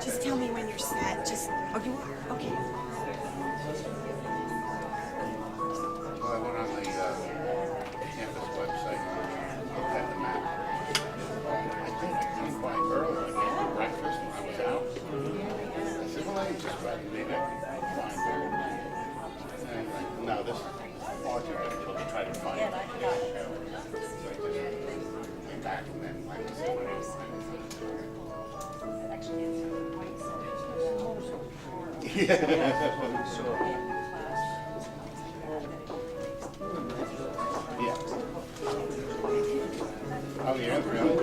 Just tell me when you're set. Just, oh, you are? Okay. Well, I went on the campus website and looked at the map. I think I came quite early. I came for breakfast when I was out. I said, well, I just rather leave it. Fine. And like, no, this is all you're going to try to find it. So I just came back and then went to somebody else. Yeah. Oh, yeah, really?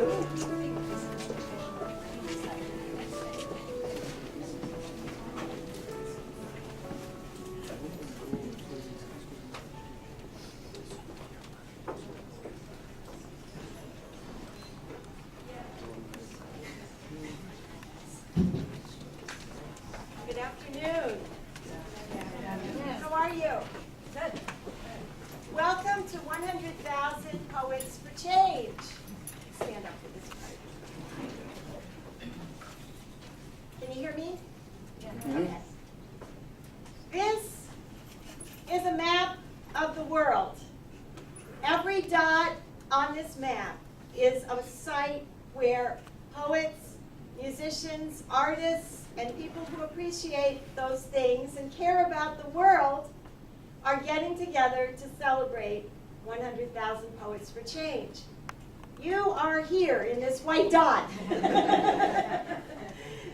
Good afternoon. How are you? Good. Welcome to 100,000 Poets for Change. Stand up for this part. Can you hear me? Yes. This is a map of the world. Every dot on this map is a site where poets, musicians, artists, and people who appreciate those things and care about the world are getting together to celebrate 100,000 Poets for Change. You are here in this white dot.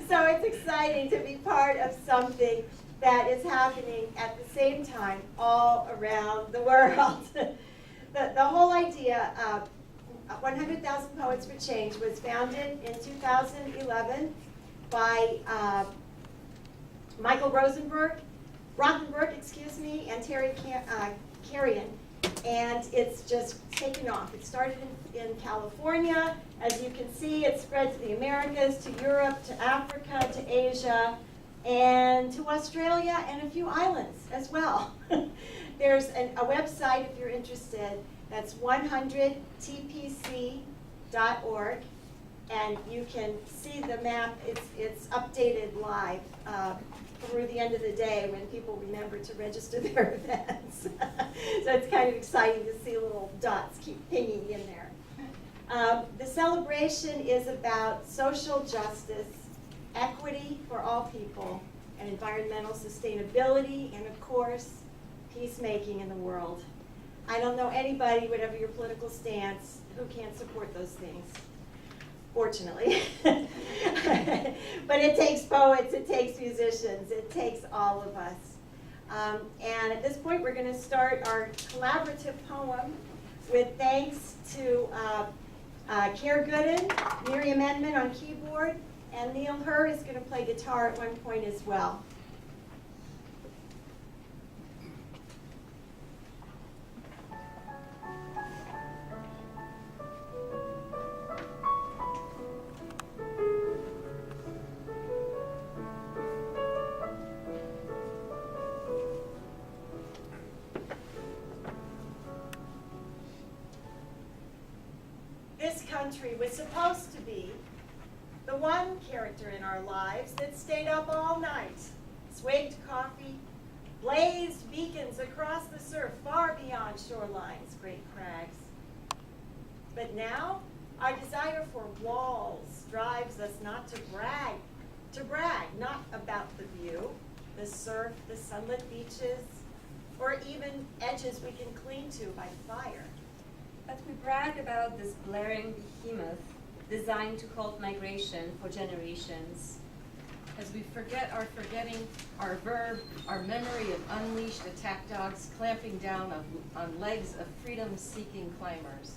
So it's exciting to be part of something that is happening at the same time all around the world. The whole idea of 100,000 Poets for Change was founded in 2011 by Michael Rothenberg, and Terry Carrion, and it's just taken off. It started in California. As you can see, it spread to the Americas, to Europe, to Africa, to Asia, and to Australia, and a few islands as well. There's a website, if you're interested, that's 100tpc.org. And you can see the map. It's updated live through the end of the day when people remember to register their events. So it's kind of exciting to see little dots keep pinging in there. The celebration is about social justice, equity for all people, and environmental sustainability, and of course, peacemaking in the world. I don't know anybody, whatever your political stance, who can't support those things. Fortunately. But it takes poets, it takes musicians, it takes all of us. And at this point, we're going to start our collaborative poem with thanks to Kier Gooden, Miriam Edmond on keyboard, and Neil Herr is going to play guitar at one point as well. This country was supposed to be the one character in our lives that stayed up all night, swagged coffee, blazed beacons across the surf far beyond shorelines, great crags. But now, our desire for walls drives us not to brag, not about the view, the surf, the sunlit beaches, or even edges we can cling to by fire. But we brag about this blaring behemoth designed to halt migration for generations. As we forget our forgetting, our verb, our memory of unleashed attack dogs clamping down on legs of freedom-seeking climbers.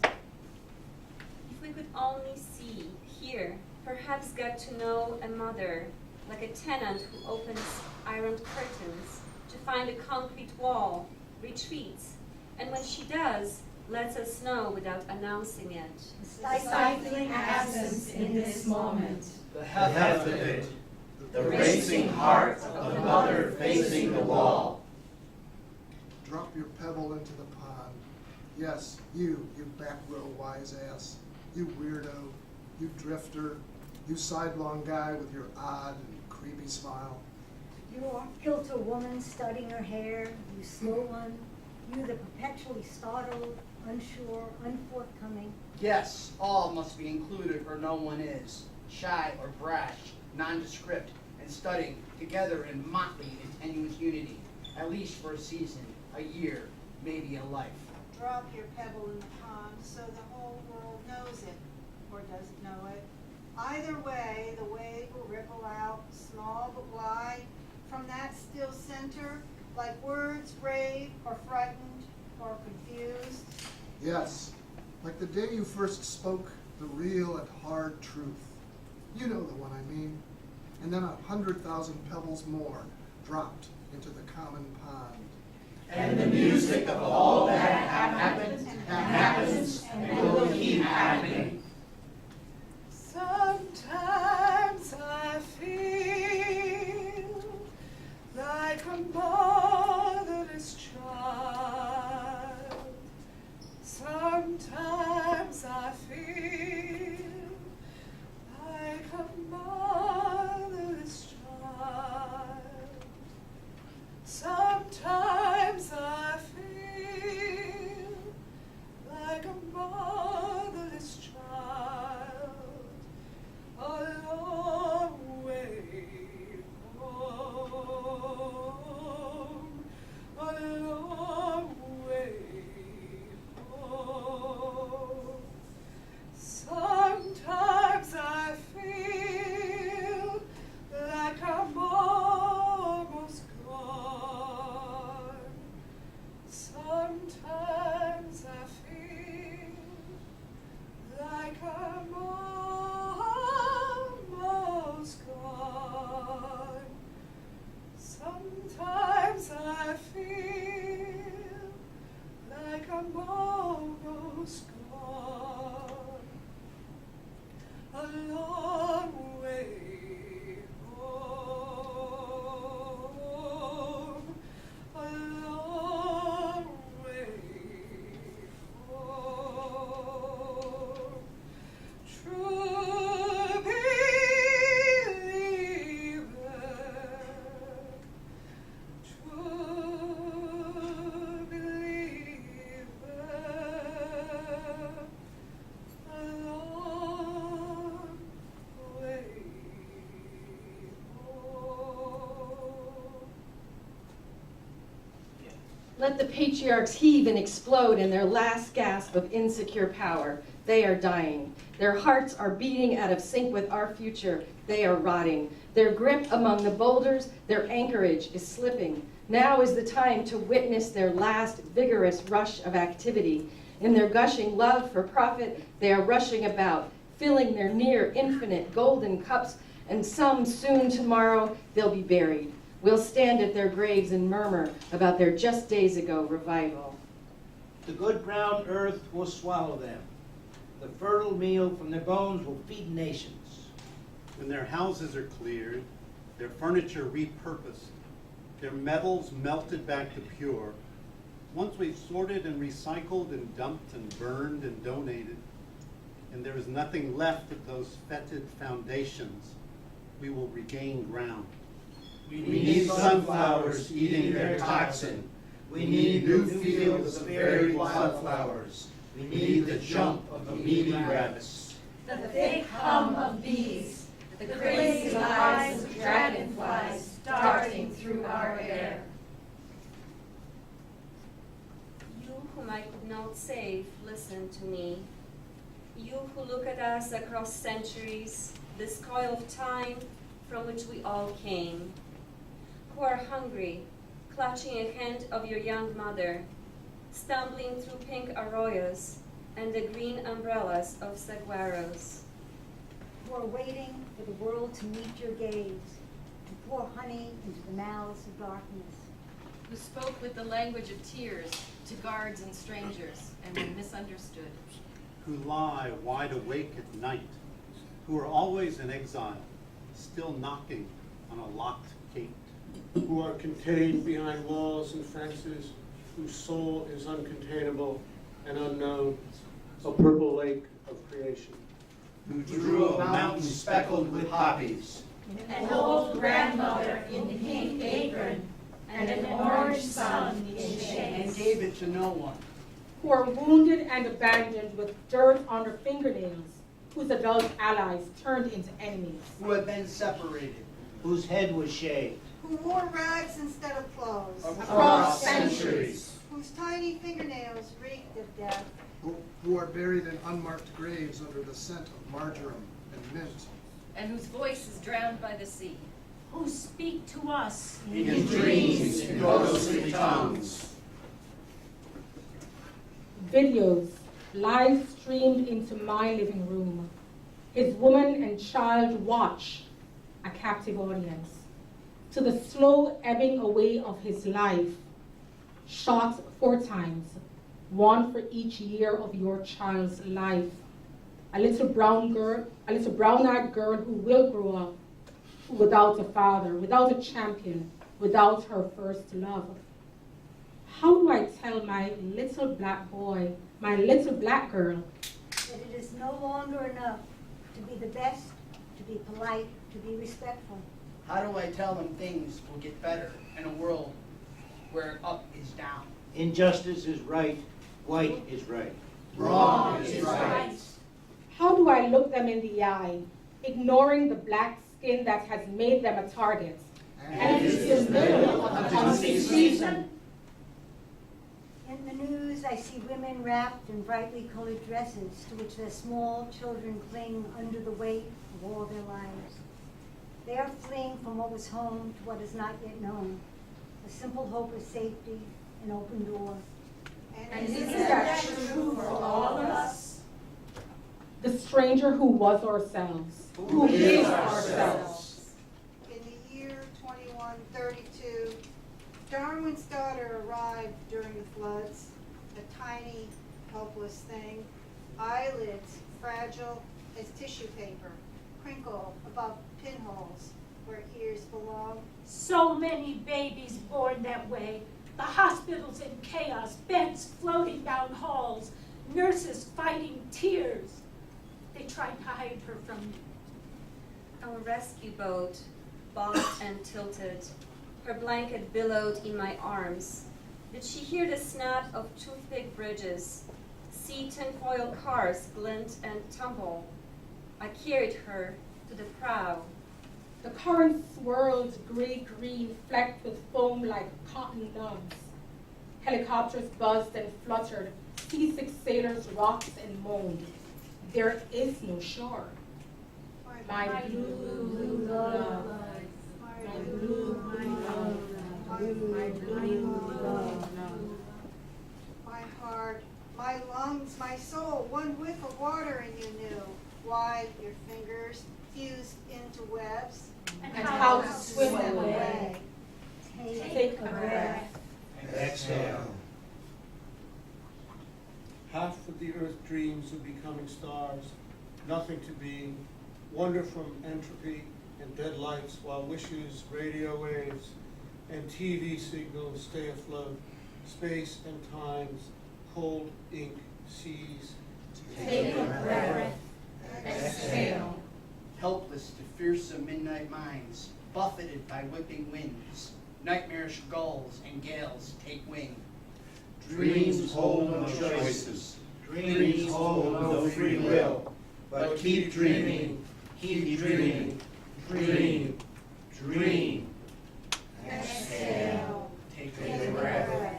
If we could only see, hear, perhaps get to know a mother, like a tenant who opens ironed curtains to find a concrete wall, retreats, and when she does, lets us know without announcing it. Stifling absence in this moment. The heft of it, the racing heart of the mother facing the wall. Drop your pebble into the pond. Yes, you back row wise ass. You weirdo. You drifter. You sidelong guy with your odd and creepy smile. You off-kilter woman studying her hair, you slow one, you the perpetually startled, unsure, unforthcoming. Yes, all must be included or no one is. Shy or brash, nondescript, and studying together in motley and tenuous unity, at least for a season, a year, maybe a life. Drop your pebble in the pond so the whole world knows it, or doesn't know it. Either way, the wave will ripple out, small but wide, from that still center, like words brave or frightened or confused. Yes, like the day you first spoke the real and hard truth. You know the one I mean. And then 100,000 pebbles more dropped into the common pond. And the music of all that happened and happens and will keep happening. Sometimes I feel like a motherless child. Sometimes I feel like a motherless child. Sometimes I feel like a motherless child, a long way home, a long way home. Sometimes I feel like I'm almost gone. Sometimes I feel like I'm almost gone. Sometimes I feel like I'm almost gone. A long way home, a long way home. True believer, true believer, a long way home. Let the patriarchs heave and explode in their last gasp of insecure power. They are dying. Their hearts are beating out of sync with our future. They are rotting. Their grip among the boulders, their anchorage is slipping. Now is the time to witness their last vigorous rush of activity. In their gushing love for profit, they are rushing about, filling their near infinite golden cups, and some soon tomorrow they'll be buried. We'll stand at their graves and murmur about their just days ago revival. The good ground earth will swallow them. The fertile meal from their bones will feed nations. When their houses are cleared, their furniture repurposed, their metals melted back to pure, once we've sorted and recycled and dumped and burned and donated, and there is nothing left of those fetid foundations, we will regain ground. We need sunflowers eating their toxin. We need new fields of varied wildflowers. We need the jump of the mealy rabbits. The thick hum of bees, the crazy eyes of dragonflies darting through our air. You whom I could not save, listen to me. You who look at us across centuries, this coil of time from which we all came. Who are hungry, clutching a hand of your young mother, stumbling through pink arroyos and the green umbrellas of saguaros. Who are waiting for the world to meet your gaze, to pour honey into the mouths of darkness. Who spoke with the language of tears to guards and strangers and were misunderstood. Who lie wide awake at night, who are always in exile, still knocking on a locked gate. Who are contained behind walls and fences, whose soul is uncontainable and unknown, a purple lake of creation. Who drew a mountain speckled with poppies, an old grandmother in pink apron, and an orange son in chains. And gave it to no one. Who are wounded and abandoned with dirt on their fingernails, whose adult allies turned into enemies. Who have been separated. Whose head was shaved. Who wore rags instead of clothes. Across centuries. Whose tiny fingernails reeked of death. Who are buried in unmarked graves under the scent of marjoram and mint. And whose voice is drowned by the sea. Who speak to us In dreams, in ghostly tongues. Videos live streamed into my living room. His woman and child watch, a captive audience. To the slow ebbing away of his life, shot 4 times, 1 for each year of your child's life. A little brown-eyed girl who will grow up without a father, without a champion, without her first love. How do I tell my little black boy, my little black girl, That it is no longer enough to be the best, to be polite, to be respectful. How do I tell them things will get better in a world where up is down? Injustice is right, white is right. Wrong is right. how do I look them in the eye, ignoring the black skin that has made them a target? And it is the middle of the hunting season. In the news, I see women wrapped in brightly colored dresses to which their small children cling under the weight of all their lives. They are fleeing from what was home to what is not yet known, a simple hope of safety, an open door. And isn't that true for all of us? The stranger who was ourselves, who is ourselves. In the year 2132, Darwin's daughter arrived during the floods, a tiny, helpless thing, eyelids fragile as tissue paper, crinkled above pinholes where ears belong. So many babies born that way. The hospitals in chaos, beds floating down halls, nurses fighting tears. They tried to hide her from me. Our rescue boat bobbed and tilted. Her blanket billowed in my arms. Did she hear the snap of toothpick bridges, see tinfoil cars glint and tumble? I carried her to the prow. The current swirled gray-green, flecked with foam like cotton nubs. Helicopters buzzed and fluttered. Seasick sailors rocked and moaned. There is no shore. My blue love, my blue love, my blue love. My heart, my lungs, my soul, one whiff of water and you knew why your fingers fused into webs. And how to swim them away. Take a breath. Exhale. Half of the earth dreams of becoming stars, nothing to be, wander from entropy and dead lights while wishes, radio waves, and TV signals stay afloat, space and times, cold ink seas. Take a breath. Exhale. Helpless to fearsome midnight minds, buffeted by whipping winds, nightmarish gulls and gales take wing. Dreams hold no choices. Dreams hold no free will. But keep dreaming, keep dreaming, dream, dream. Exhale. Take Take a breath.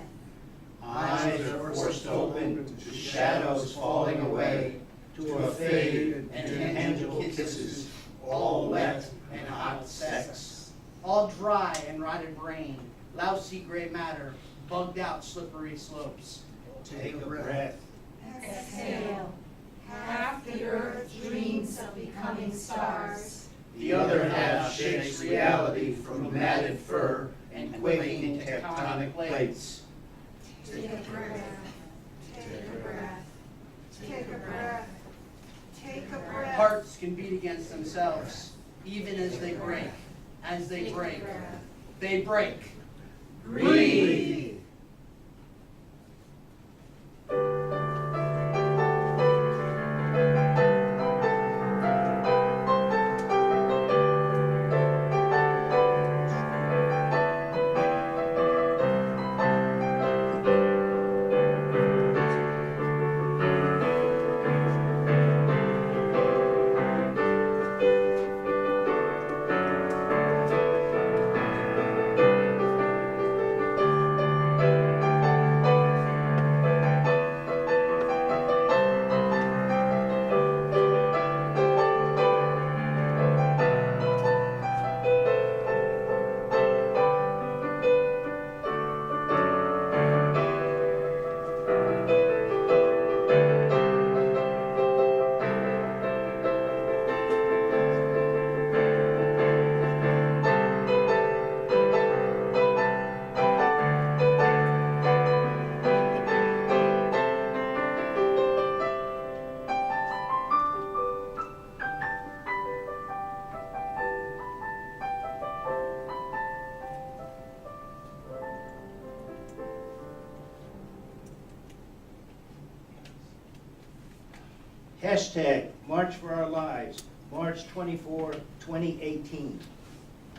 Eyes are forced open to shadows falling away, to a fade and to angel kisses, all wet and hot sex. All dry and rotted brain, lousy gray matter, bugged out slippery slopes. Take a breath. Exhale. Half the earth dreams of becoming stars. The other half shakes reality from matted fur and quaking tectonic plates. Take a breath. Take a breath. Take a breath. Take a breath. Hearts can beat against themselves, even as they break. As they break, they break. Breathe. Hashtag March for Our Lives, March 24, 2018.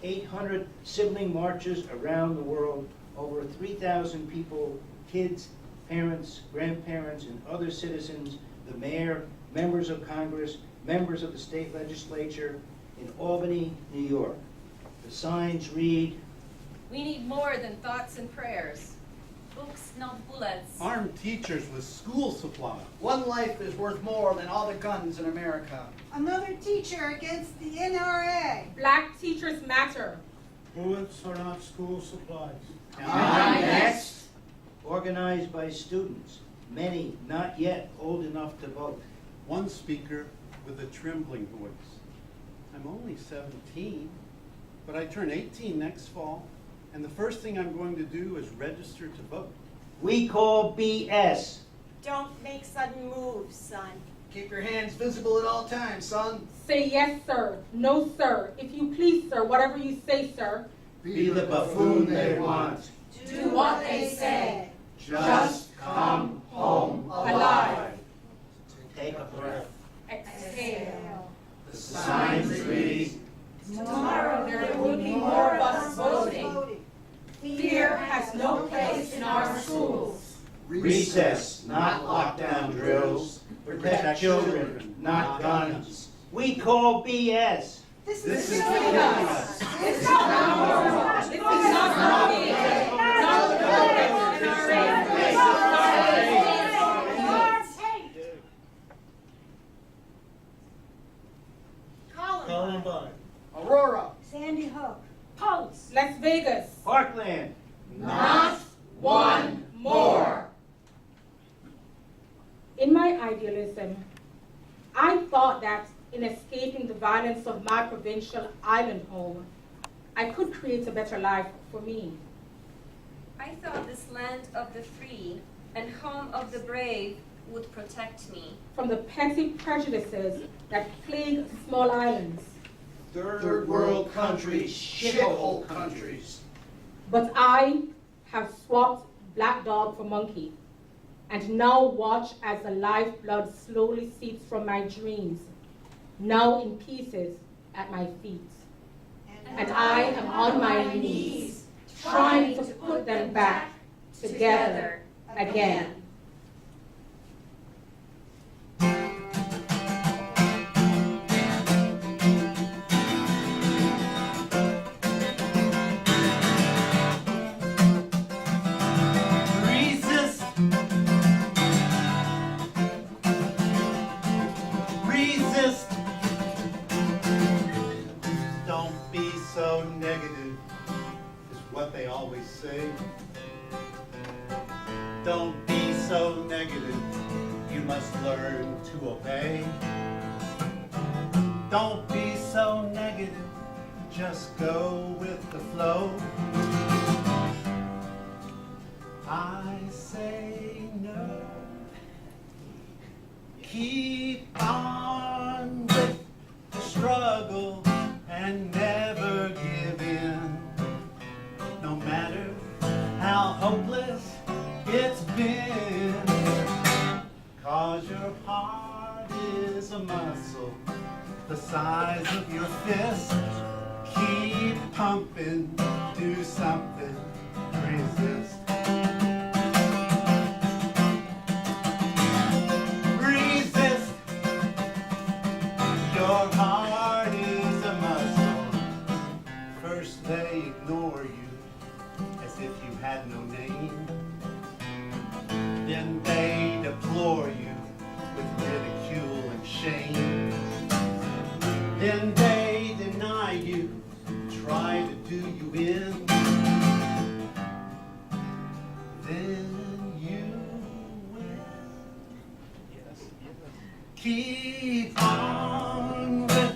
800 sibling marches around the world, over 3,000 people, kids, parents, grandparents, and other citizens, the mayor, members of Congress, members of the state legislature in Albany, New York. The signs read, We need more than thoughts and prayers. Books, not bullets. Armed teachers with school supplies. One life is worth more than all the guns in America. Another teacher against the NRA. Black teachers matter. Bullets are not school supplies. Next. Organized by students, many not yet old enough to vote. One speaker with a trembling voice. I'm only 17, but I turn 18 next fall, and the first thing I'm going to do is register to vote. We call BS. Don't make sudden moves, son. Keep your hands visible at all times, son. Say yes, sir. No, sir. If you please, sir. Whatever you say, sir. Be the buffoon they want. Do what they say. Just come home alive. Take a breath. Exhale. The signs read, Tomorrow there will be more of us voting. Fear has no place in our schools. recess, not lockdown drills. Protect children, not guns. We call BS. This This is is killing killing us. us. This is not normal. This is not normal. Not the progress in our race. This is Columbine. Aurora. Sandy Hook. Pulse. Las Vegas. Parkland. Not one more. In my idealism, I thought that in escaping the violence of my provincial island home, I could create a better life for me. I thought this land of the free and home of the brave would protect me. From the petty prejudices that plague small islands. Third world countries, shithole countries. But I have swapped black dog for monkey, and now watch as the lifeblood slowly seeps from my dreams, now in pieces at my feet. And I am on my knees, trying to put them back together again. Resist. Resist. Don't be so negative, is what they always say. Don't be so negative, you must learn to obey. Don't be so negative, just go with the flow. I say no. Keep on with the struggle and never give in. No matter how hopeless it's been. 'Cause your heart is a muscle the size of your fist. Keep pumping, do something, resist. Resist. Your heart is a muscle. First they ignore you as if you had no name. Then they deplore you with ridicule and shame. Then they deny you, try to do you in. Then you win. Keep on with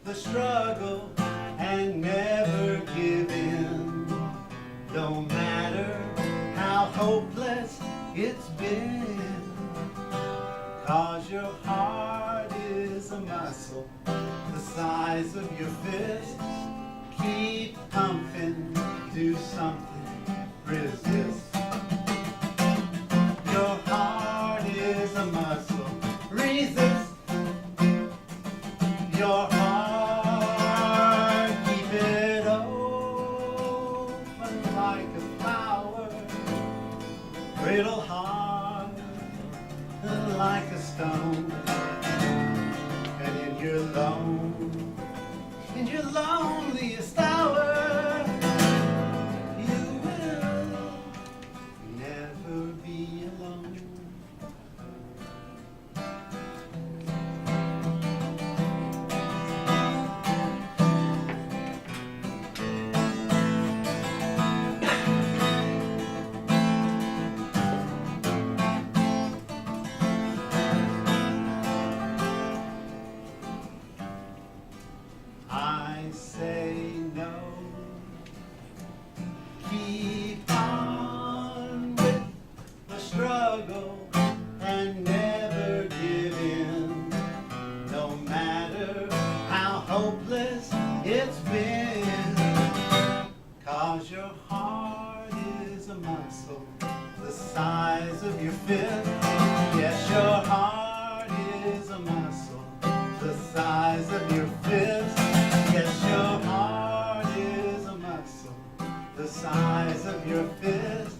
the struggle and never give in. No matter how hopeless it's been. 'Cause your heart is a muscle the size of your fist. Keep pumping, do something, resist. Your heart is a muscle, resist. alone. In your loneliest hour, you will never be alone. I say no. Keep on with the struggle and never give in. No matter how hopeless it's been. 'Cause your heart is a muscle the size of your fist. Yes, your heart is a muscle the size of your fist. Yes, your heart is a muscle the size of your fist.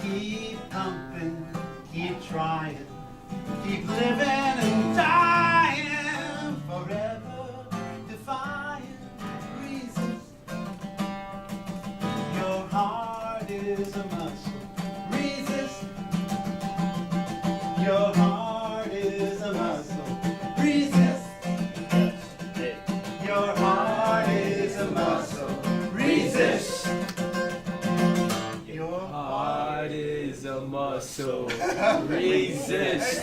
Keep pumping, keep trying, keep living and dying, forever defying reasons. Your heart is a muscle, resist. Your heart is a muscle, resist. Your heart is a muscle, resist. Your Heart is a muscle. Resist.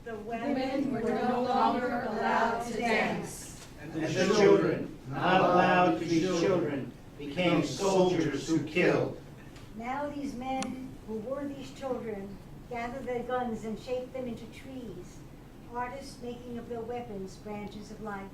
The Women were no longer allowed to dance. And the children, not allowed to be children, became soldiers who killed. Now these men who were these children gather their guns and shape them into trees, artists making of their weapons branches of life.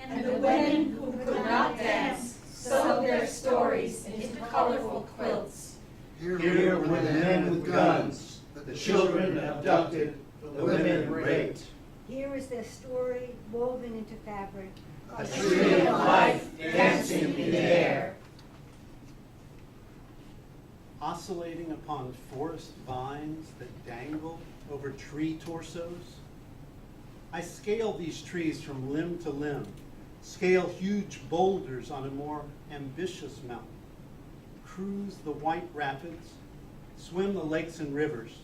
And the women who could not dance sewed their stories into colorful quilts. Here were the men with guns, the children abducted, the women raped. Here is their story woven into fabric. A tree of life dancing in the air. Oscillating upon forest vines that dangle over tree torsos. I scale these trees from limb to limb, scale huge boulders on a more ambitious mountain, cruise the white rapids, swim the lakes and rivers,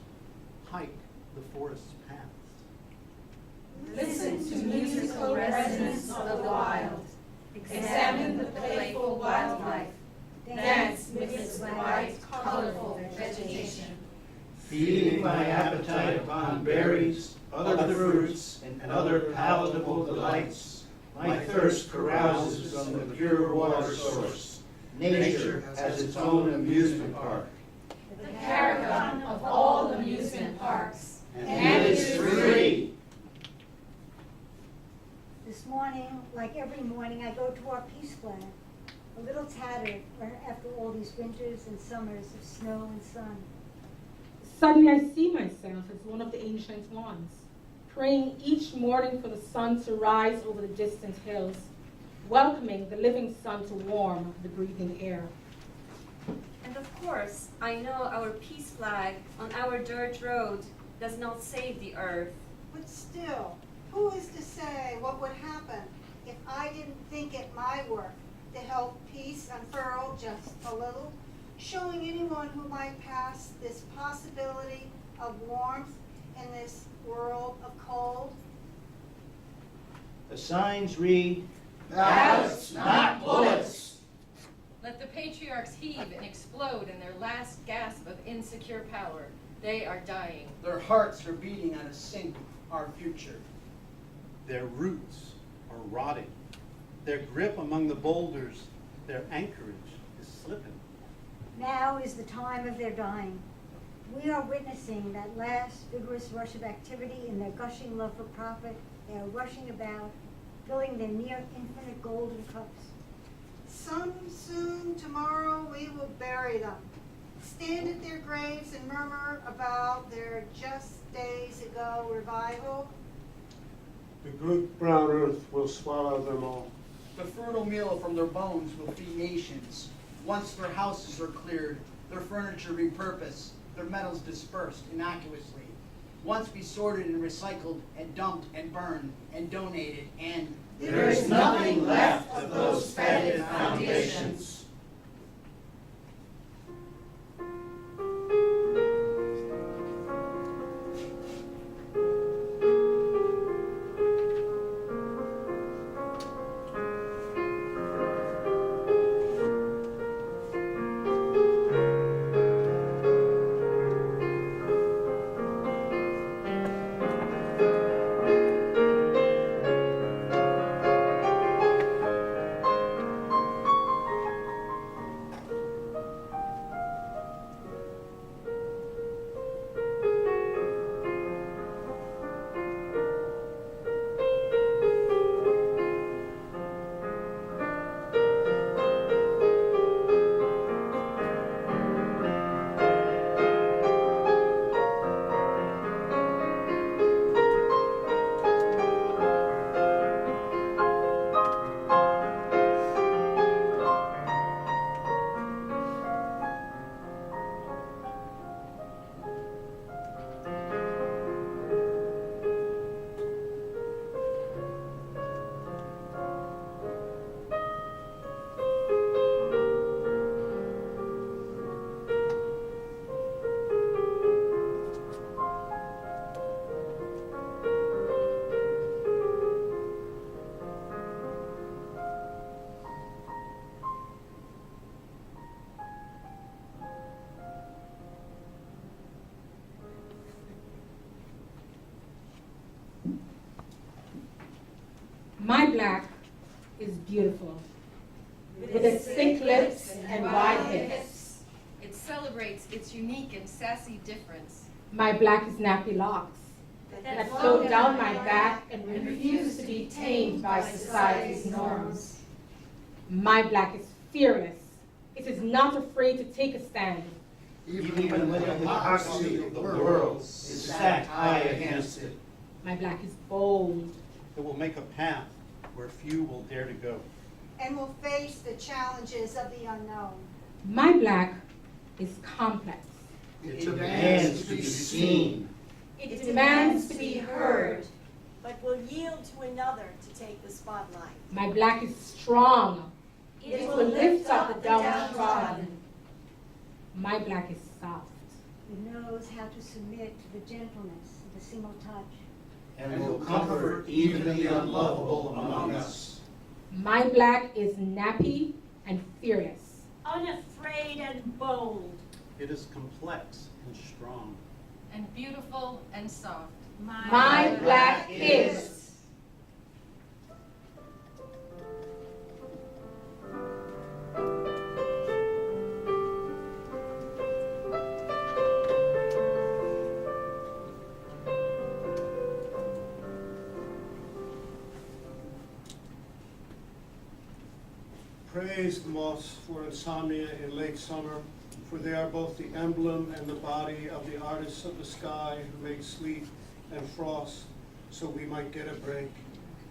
hike the forest's paths. Listen to musical resonance of the wild. Examine the playful wildlife. Dance amidst the bright, colorful vegetation. Feeding my appetite upon berries, other fruits, and other palatable delights, my thirst carouses from the pure water source. Nature has its own amusement park. The paragon of all amusement parks. And it is free. This morning, like every morning, I go to our peace flag, a little tattered after all these winters and summers of snow and sun. Suddenly I see myself as one of the ancient ones, praying each morning for the sun to rise over the distant hills, welcoming the living sun to warm the breathing air. And of course, I know our peace flag on our dirt road does not save the earth. But still, who is to say what would happen if I didn't think it my work to help peace unfurl just a little, showing anyone who might pass this possibility of warmth in this world of cold? The signs read, ballots, not bullets. Let the patriarchs heave and explode in their last gasp of insecure power. They are dying. Their hearts are beating out of sync with our future. Their roots are rotting. Their grip among the boulders, their anchorage is slipping. Now is the time of their dying. We are witnessing that last vigorous rush of activity in their gushing love for profit. They are rushing about, filling their near infinite golden cups. Soon tomorrow we will bury them, stand at their graves and murmur about their just days ago revival. The good brown earth will swallow them all. The fertile meal from their bones will feed nations. Once their houses are cleared, their furniture repurposed, their metals dispersed innocuously. Once be sorted and recycled and dumped and burned and donated and there is nothing left of those fetid foundations. My black is beautiful, with its thick lips and wide hips. It celebrates its unique and sassy difference. My black is nappy locks that flow down my back and refuse to be tamed by society's norms. My black is fearless. It is not afraid to take a stand. Even when the hypocrisy of the world is stacked high against it. My black is bold. It will make a path where few will dare to go. And will face the challenges of the unknown. My black is complex. It demands to be seen. It demands to be heard. But will yield to another to take the spotlight. My black is strong. It will lift up the downtrodden. My black is soft. It knows how to submit to the gentleness of a single touch. And will comfort even the unlovable among us. My black is nappy and fearless. Unafraid and bold. It is complex and strong. And beautiful and soft. My black is. Praise the moths for insomnia in late summer, for they are both the emblem and the body of the artists of the sky who made sleet and frost so we might get a break.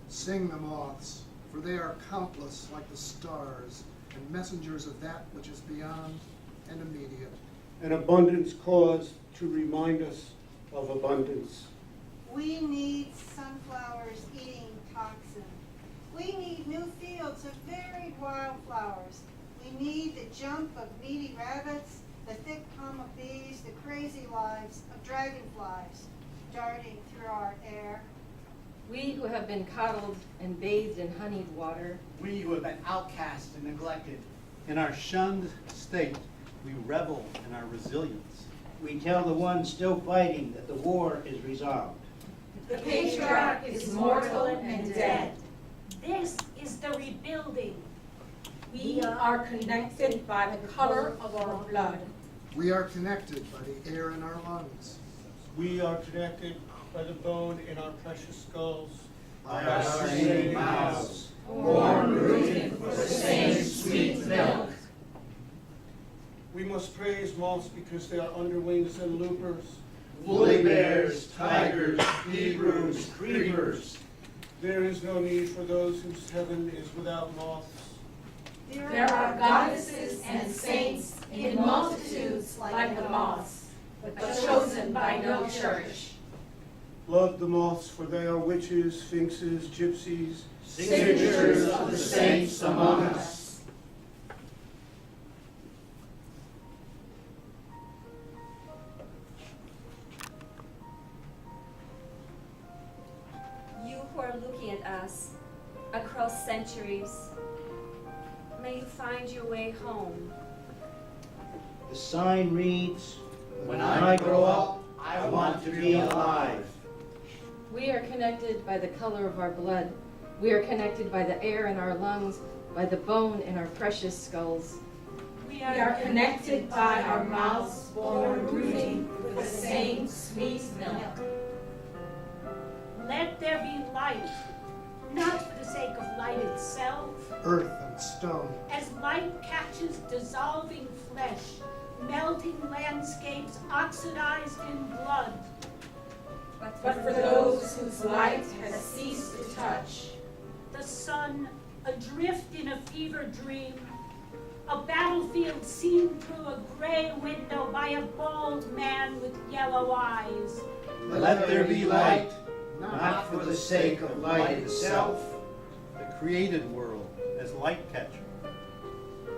Sing the moths, for they are countless like the stars, and messengers of that which is beyond and immediate. An abundance cause to remind us of abundance. We need sunflowers eating toxin. We need new fields of varied wildflowers. We need the jump of meaty rabbits, the thick hum of bees, the crazy lives of dragonflies darting through our air. We who have been coddled and bathed in honeyed water. We who have been outcast and neglected. In our shunned state, we revel in our resilience. We tell the ones still fighting that the war is resolved. The patriarch is mortal and dead. This is the rebuilding. We are connected by the color of our blood. We are connected by the air in our lungs. We are connected by the bone in our precious skulls. By our same mouths, born rooted for the same sweet milk. We must praise moths because they are underlings and loopers. Woolly bears, tigers, Hebrews, creepers. There is no need for those whose heaven is without moths. There are goddesses and saints in multitudes like the moths, but chosen by no church. Love the moths, for they are witches, sphinxes, gypsies, Signatures of the saints among us. You who are looking at us across centuries, may you find your way home. The sign reads, "When I grow up, I want to be alive." We are connected by the color of our blood. We are connected by the air in our lungs, by the bone in our precious skulls. We We are connected by our mouths born rooting with the same sweet milk. Let there be light, not for the sake of light itself, Earth and stone, as light catches dissolving flesh, melting landscapes oxidized in blood. But for those whose light has ceased to touch, The sun, adrift in a fever dream, a battlefield seen through a gray window by a bald man with yellow eyes. Let there be light, not for the sake of light itself. The created world as light catcher.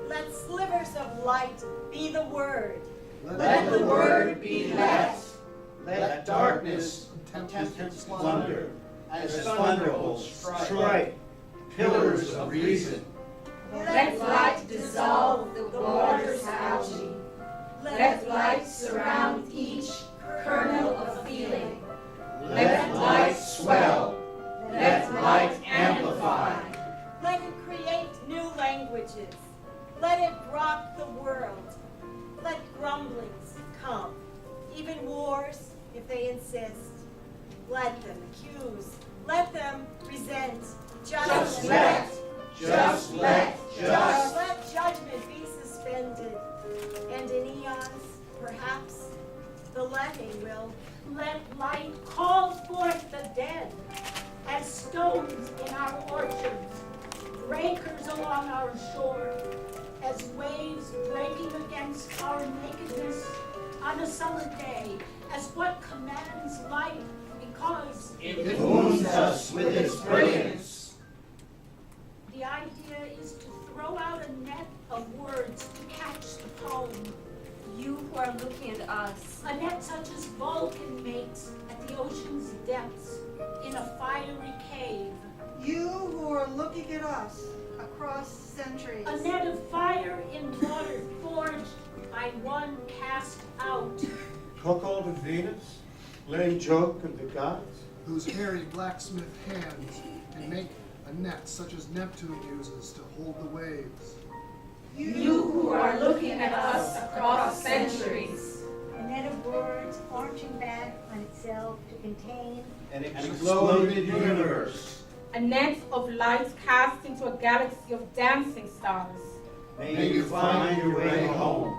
Let slivers of light be the word. Let the word be let. Let darkness attempt its plunder, as thunderbolts strike pillars of reason. let light dissolve the water's algae. Let light surround each kernel of feeling. Let light swell. Let light amplify. Let it create new languages. Let it rock the world. Let grumblings come, even wars if they insist. Let them accuse. Let them resent. Just let. Let judgment be suspended. And in eons, perhaps, the letting will. Let light call forth the dead as stones in our orchards, breakers along our shore, as waves breaking against our nakedness on a summer day, as what commands life because It wounds us with its brilliance. the idea is to throw out a net of words to catch the poem. You who are looking at us, A net such as Vulcan makes at the ocean's depths in a fiery cave. You who are looking at us across centuries. A net of fire in water forged by one cast out. Cuckold of Venus, lame joke of the gods. whose hairy blacksmith hands can make a net such as Neptune uses to hold the waves. You who are looking at us across centuries. A net of words arching back on itself to contain An Exploded universe. A net of light cast into a galaxy of dancing stars. May you find your way home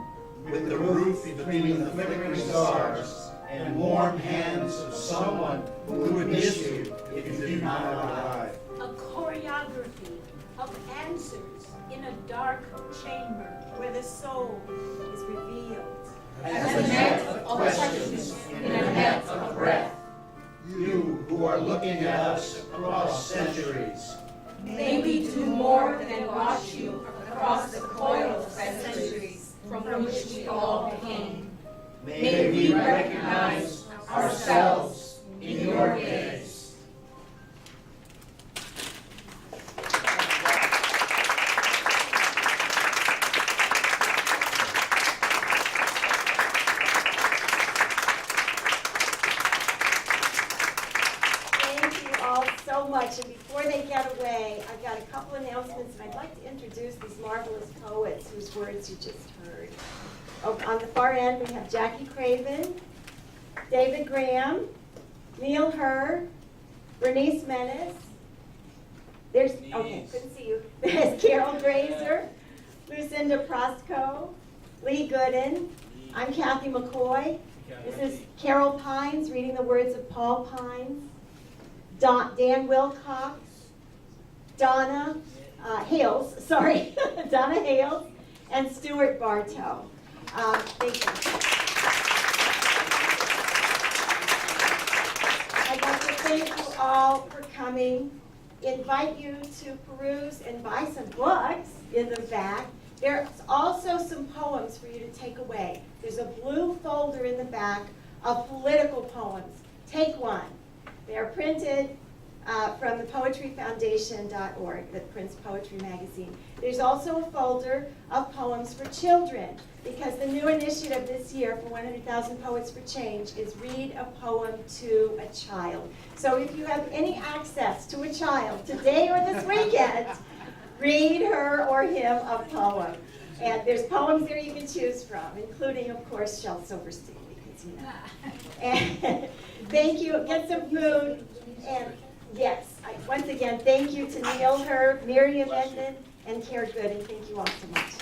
with the roof between the flickering stars and warm hands of someone who would miss you if you do not arrive. A choreography of answers in a dark chamber. Where the soul is revealed. As a net of questions in a net of breath. You who are looking at us across centuries. May we do more than watch you across the coil of centuries from which we all came. May we recognize ourselves in your gaze. Thank you all so much. And before they get away, I've got a couple announcements, and I'd like to introduce these marvelous poets whose words you just heard. Oh, on the far end, we have Jackie Craven, David Graham, Neil Herr, Bernice Menace. There's, okay, couldn't see you. There's Carol Grazer, Lucinda Prosco, Lee Gooden. I'm Kathy McCoy. This is Carol Pines reading the words of Paul Pines. Dan Wilcox, Donna, Hales, sorry, Donna Hales, and Stuart Bartow. Thank you. I'd like to thank you all for coming. Invite you to peruse and buy some books in the back. There's also some poems for you to take away. There's a blue folder in the back of political poems. Take one. They are printed from the poetryfoundation.org that prints poetry magazine. There's also a folder of poems for children, because the new initiative this year for 100,000 Poets for Change is read a poem to a child. So if you have any access to a child today or this weekend, read her or him a poem. And there's poems there you can choose from, including, of course, Shel Silverstein, because you know. And thank you. Get some food. And yes, once again, thank you to Neil Herb, Miriam Edmond, and Care Good, and thank you all so much.